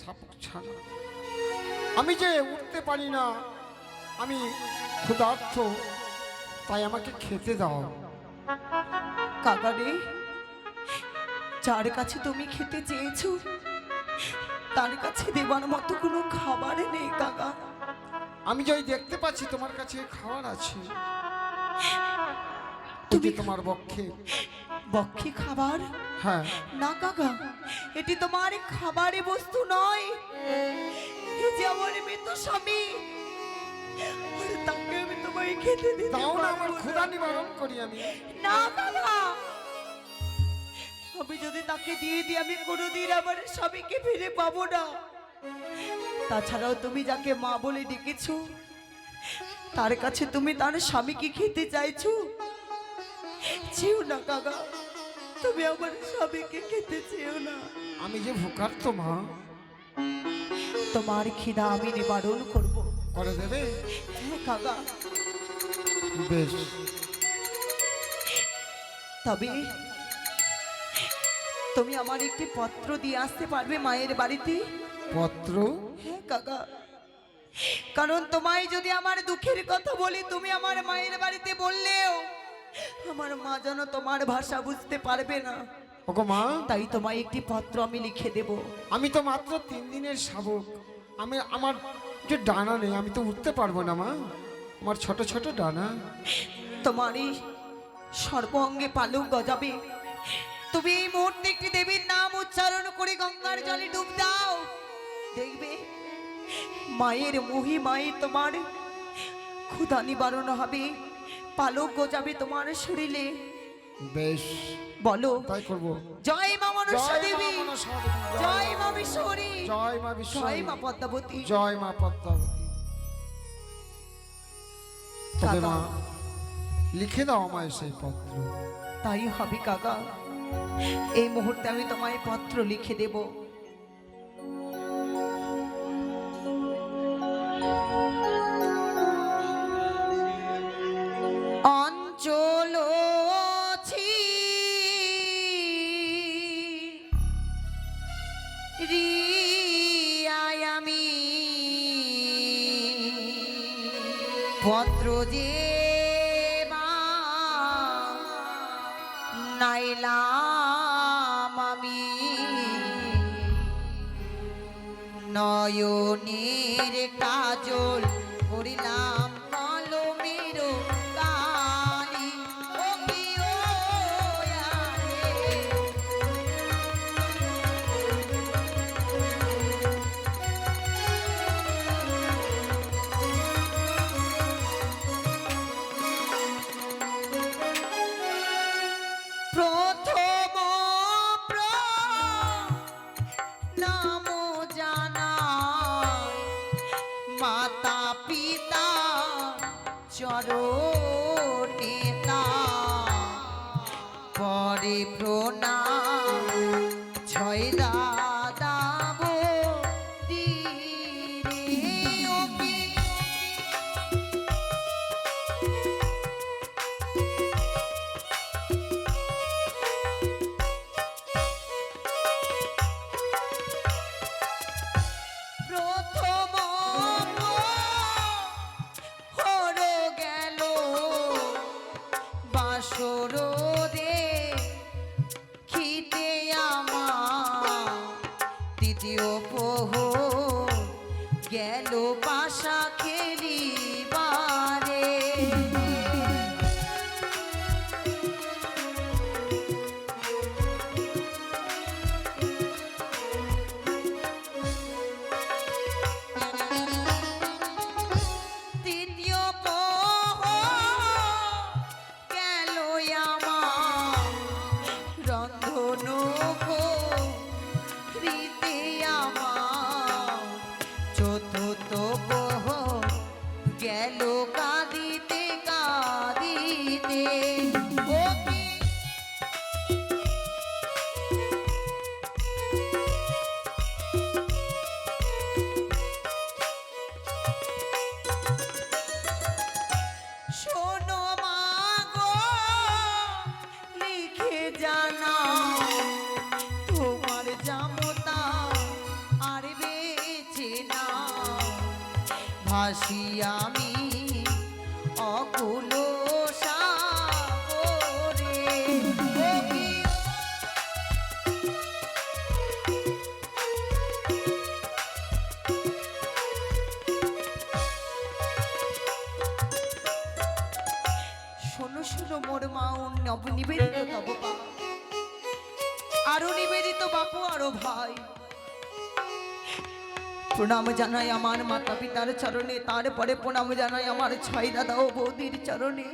শাবক ছানা। আমি যে উঠতে পারি না, আমি ক্ষুধার্ত, তাই আমাকে খেতে দাও। কাকা রে, যার কাছে তুমি খেতে চেয়েছো তার কাছে দেবার মতো কোনো খাবার নেই কাকা। আমি যে দেখতে পাচ্ছি তোমার কাছে খাবার আছে, তুমি তোমার বক্ষে। বক্ষে খাবার? হ্যাঁ। না কাকা, এটি তোমার খাবারে বস্তু নয়। এই যে আমার মৃত স্বামী, আর তাকে আমি তোমায় খেতে দিতে দাও না, আমার পারবো ক্ষুধা না। নিবারণ করি আমি। না কাকা, আমি যদি তাকে দিয়ে দিই আমি কোনোদিন আমার স্বামীকে ফিরে পাবো না। তাছাড়াও তুমি যাকে মা বলে ডেকেছো, তার কাছে তুমি তার স্বামীকে খেতে চাইছো? চেও না কাকা, তুমি আমার স্বামীকে খেতে চেও না। আমি যে ভোকার্ত মা। তোমার খিদা আমি নিবারণ করব। করে দেবে? হ্যাঁ কাকা। বেশ। তবে তুমি আমার একটি পত্র দিয়ে আসতে পারবে মায়ের বাড়িতে? পত্র? হ্যাঁ কাকা, কারণ তোমায় যদি আমার দুঃখের কথা বলি, তুমি আমার মায়ের বাড়িতে বললেও আমার মা যেন তোমার ভাষা বুঝতে পারবে না। ওগো মা, তাই তোমায় একটি পত্র আমি লিখে দেব। আমি তো মাত্র 3 দিনের শাবক। আমার যে ডানা নেই, আমি তো উঠতে পারবো না মা। আমার ছোট ছোট ডানা। তোমার এই সর্ব অঙ্গে পালক গজাবে। তুমি এই মুহূর্তে একটি দেবীর নাম উচ্চারণ করে গঙ্গার জলে ডুব দাও, দেখবে মায়ের মহিমায় তোমার ক্ষুধা নিবারণ হবে, পালক গজাবে তোমার শরীরে। বেশ, বলো, তাই করবো। জয় মা মনসা জয় মা দেবী, মনসা দেবী, জয় মা বিশ্বরী, জয় মা বিশ্বরী, জয় মা পদ্মাবতী, জয় মা পদ্মাবতী। তবে কাকা, মা, লিখে দাও আমায় সেই পত্র। তাই হবে কাকা। এই মুহূর্তে আমি তোমায় পত্র লিখে দেব। অঞ্চল রিয়ায় আমি পত্র যে নাইলাম আমি, নয়নের কাজল করিলাম কলমের কালি। ও কি ও আরে, প্রথম নাম জানা মাতা পিতা চরণেতা, পরে প্রণাম ছয় দাদাব দিরে। ও কি প্রথম হর গেল বাসর দে খিতে আমার, দ্বিতীয় পোহ গেল পাশা খেলিবারে। তৃতীয় পোহ গেল আমার রন্ধন রীতে আমার, চতুর্থ পোহ গেল কাঁদিতে কাঁদিতে। ও কি শোনো মা গো, লিখে জানাও তোমার জামতা আর বে ভাসি আমি অকুল সাগরে। ও কি শোনো শোনো মোর মা নব নিবেদিত তব পা, আরো নিবেদিত বাপু আরো ভাই, প্রণাম জানাই আমার মাতা পিতার চরণে, তারপরে প্রণাম জানাই আমার ছয় দাদা ও বৌদির চরণে।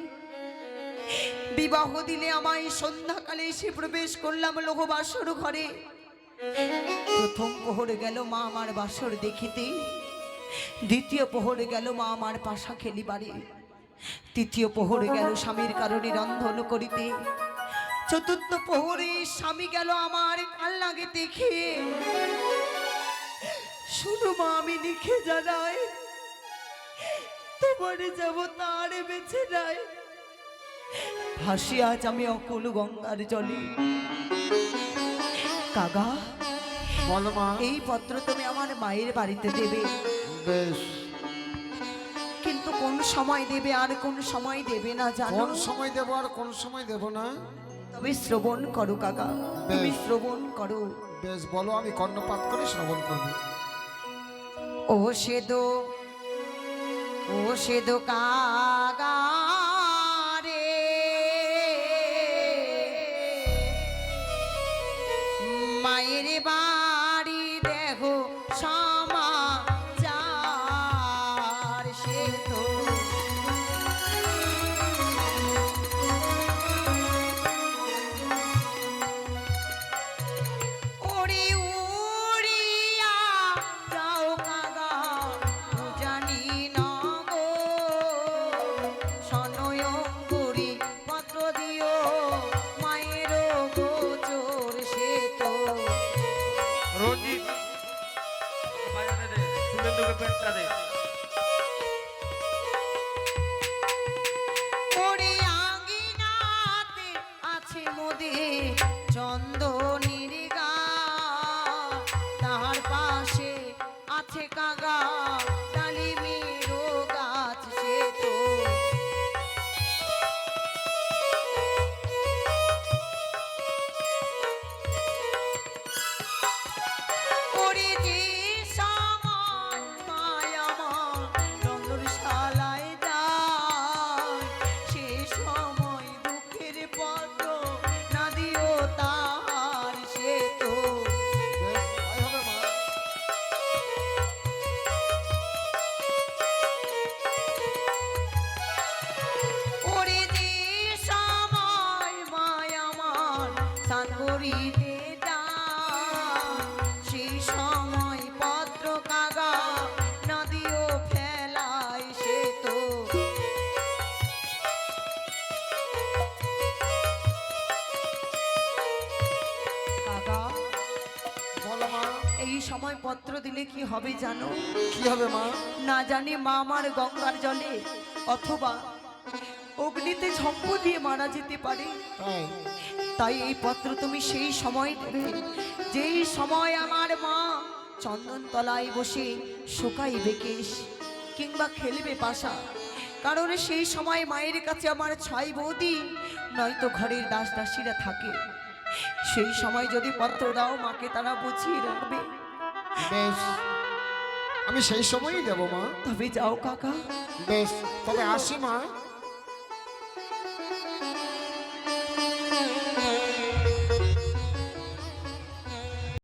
বিবাহ দিলে আমায় সন্ধ্যাকালে এসে প্রবেশ করলাম লোহ বাসর ঘরে। প্রথম প্রহরে গেল মা আমার বাসর দেখিতে, দ্বিতীয় প্রহরে গেল মা আমার পাশা খেলিবারে, তৃতীয় প্রহরে গেল স্বামীর কারণে রন্ধন করিতে, চতুর্থ প্রহরে স্বামী গেল আমার কাল লাগে দেখে। শুনো মা আমি লিখে জানাই, তোমারে যাব তার বেছে নাই, ভাসি আজ আমি অকুল গঙ্গার জলে। কাকা বলো মা। এই পত্র তুমি আমার মায়ের বাড়িতে দেবে, বেশ। কিন্তু কোন সময় দেবে আর কোন সময় দেবে না জানো? কোন সময় দেব আর কোন সময় দেব না? তবে শ্রবণ করো কাকা, তুমি বেশ। শ্রবণ করো। বেশ বলো, আমি কর্ণপাত করে শ্রবণ করব। ও সেদো কাগা রে, মায়ের বাড়ি দেখো সমাচার, সেদো ওরে উড়িয়া যাও কাগা জানি না গো, সনয়ঙ্গুরি পত্র দিও মায়ের গোচর, সে তো রঞ্জিত বাজারে দে, শুভেন্দুকে পেটটা দে। ওরে আঙ্গিনাতে আছে মোদের চন্দনীর গাছ, তাহার পাশে আছে কাগা ডালিমের গাছ, সে তো ওরে যে সামান মায়ামা রঙ্গশালায় যায়, সে সময় দুঃখের পত্র না দিও তার, সে তো বেশ, তাই হবে মা। ওরে যে সময় মায়ামান স্নান করিতে যায়, সেই সময় পত্র কাগা নদীও ফেলায়, সে তো কাগা বলো মা। এই সময় পত্র দিলে কি হবে জানো? কি হবে মা? না জানি মা আমার গঙ্গার জলে অথবা অগ্নিতে ঝম্প দিয়ে মারা যেতে পারে। তাই তাই এই পত্র তুমি সেই সময় দেবে যেই সময় আমার মা চন্দন তলায় বসে শুকাইবে কেশ কিংবা খেলবে পাশা, কারণ সেই সময় মায়ের কাছে আমার ছয় বৌদি নয়তো ঘরের দাস দাসীরা থাকে। সেই সময় যদি পত্র দাও মাকে তারা বুঝিয়ে রাখবে। বেশ, আমি সেই সময়ই দেব মা। তবে যাও কাকা। বেশ, তবে আসি মা।